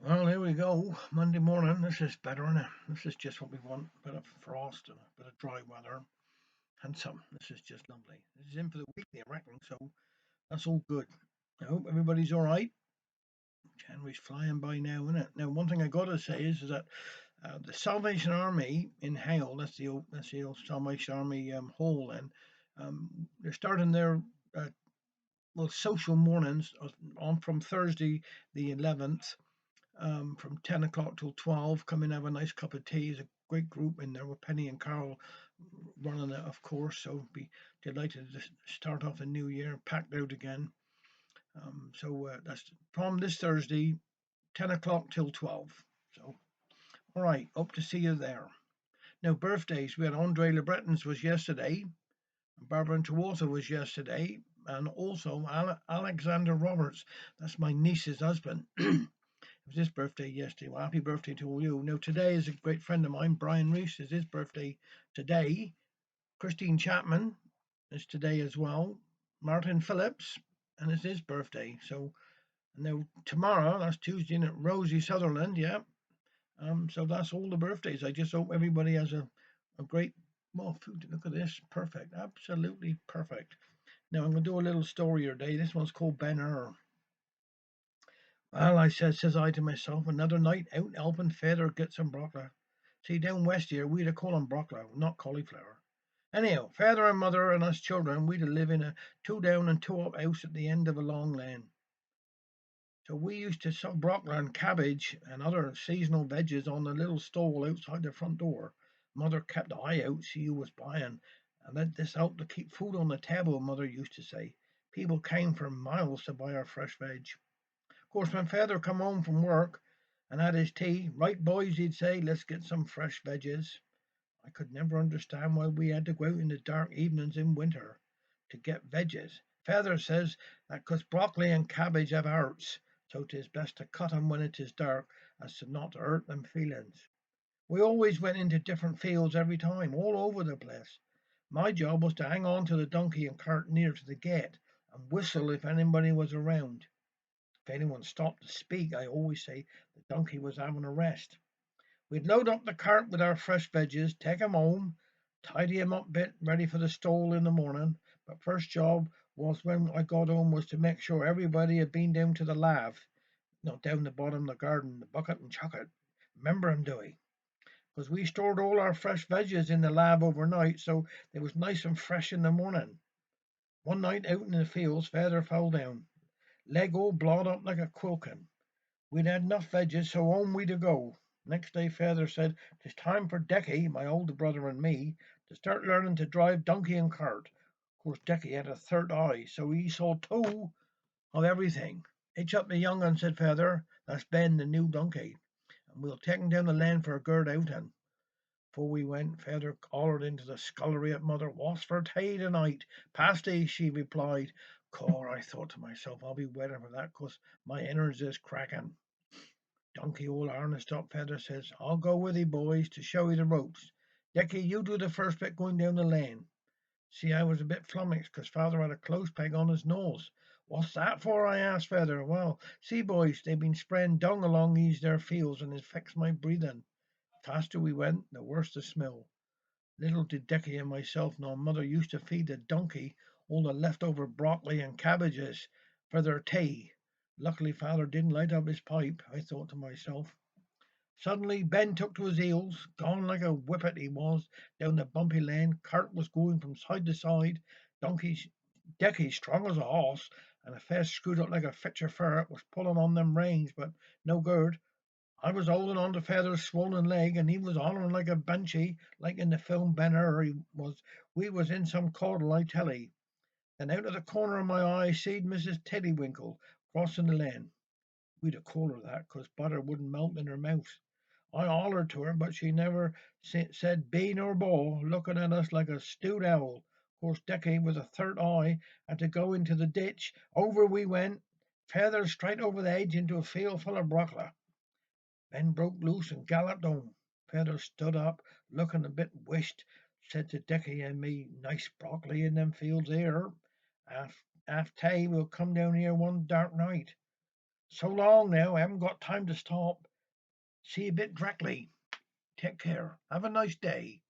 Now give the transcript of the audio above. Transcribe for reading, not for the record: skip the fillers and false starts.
Well, here we go. Monday morning. This is better, innit? This is just what we want. A bit of frost and a bit of dry weather. And some. This is just lovely. This is in for the weekly, I reckon. So that's all good. I hope everybody's all right. January's flying by now, isn't it? Now, one thing I gotta say is that the Salvation Army in Hale, that's the old Salvation Army hall, and they're starting their uh, social mornings on from Thursday the 11th, from 10 o'clock till 12. Come and have a nice cup of tea. There's a great group in there with Penny and Carol running it, of course. So be delighted to start off the new year packed out again. So that's from this Thursday, 10 o'clock till 12. So, all right, hope to see you there. Now, birthdays. We had Andre Le Breton's was yesterday. Barbara and Tuatha was yesterday. And also Alexander Roberts. That's my niece's husband. It was his birthday yesterday. Well, happy birthday to all you. Now, today is a great friend of mine, Brian Reese, is his birthday today. Christine Chapman is today as well. Martin Phillips, and it's his birthday. So, now tomorrow, that's Tuesday, and Rosie Sutherland, yeah. So that's all the birthdays. I just hope everybody has a great, well, food. Look at this. Perfect. Absolutely perfect. Now, I'm going to do a little story today. This one's called Ben Hur. Well, I says I to myself, another night out helping Feyther get some broccoli. See, down west here, we'd a call 'em broccoli, not cauliflower. Anyhow, father and mother and us children, we'd a live in a two down and two up house at the end of a long lane. So we used to sell broccoli and cabbage and other seasonal veggies on the little stall outside the front door. Mother kept the eye out, see who was buying, and that this helped to keep food on the table, mother used to say. People came for miles to buy our fresh veg. Of course, when father come home from work and had his tea, right boys, he'd say, let's get some fresh veggies. I could never understand why we had to go out in the dark evenings in winter to get veggies. Father says that 'cause broccoli and cabbage have hearts, so 'tis best to cut 'em when it is dark, as to not to hurt them feelings. We always went into different fields every time, all over the place. My job was to hang on to the donkey and cart near to the gate and whistle if anybody was around. If anyone stopped to speak, I always say the donkey was having a rest. We'd load up the cart with our fresh veggies, take 'em home, tidy 'em up a bit, ready for the stall in the morning. But first job was when I got home was to make sure everybody had been down to the lave, not down the bottom of the garden, the bucket and chuck it. Remember 'em, Dewey? Because we stored all our fresh veggies in the lab overnight, so they was nice and fresh in the morning. One night out in the fields, father fell down, leg all blawed up like a quilkin. We'd had enough veggies, so home we'd a go. Next day father said, "'Tis time for Decky, my older brother and me, to start learning to drive donkey and cart." Of course Decky had a third eye, so he saw two of everything. "Hitch up the young un," said father. "That's Ben, the new donkey, and we'll take him down the lane for a good outing." Before we went, father hollered into the scullery at mother, "What's for tea tonight?" "Pasty," she replied. "Cor," I thought to myself, "I'll be waiting for that 'cause my innards is cracking." Donkey all harnessed up, father says, "I'll go with you, boys, to show you the ropes. Dicky, you do the first bit going down the lane." See, I was a bit flummoxed 'cause father had a clothes peg on his nose. "What's that for?" I asked father. "Well, see, boys, they've been spraying dung along these there fields and it affects my breathing." Faster we went, the worse the smell. Little did Dicky and myself know mother used to feed the donkey all the leftover broccoli and cabbages for their tea. Luckily father didn't light up his pipe, I thought to myself. Suddenly Ben took to his heels, gone like a whippet he was, down the bumpy lane. Cart was going from side to side. Donkey's Decky, strong as a horse, and a face screwed up like a fetcher ferret, was pulling on them reins, but no good. I was holding on to Feather's swollen leg, and he was hollering like a banshee, like in the film Ben Hur. He was. We was in some caudle, I tell 'ee. Then out of the corner of my eye, I seed Mrs. Teddywinkle crossing the lane. We'd a call her that, 'cause butter wouldn't melt in her mouth. I hollered to her, but she never said bee nor baw, looking at us like a stewed owl. Of course, Decky, with a third eye, had to go into the ditch. Over we went, Feather straight over the edge into a field full of broccoli. Ben broke loose and galloped home. Feather stood up, looking a bit wished, said to Dicky and me, "Nice broccoli in them fields here. Half tay we'll come down here one dark night." So long now. I haven't got time to stop. See you a bit directly. Take care. Have a nice day.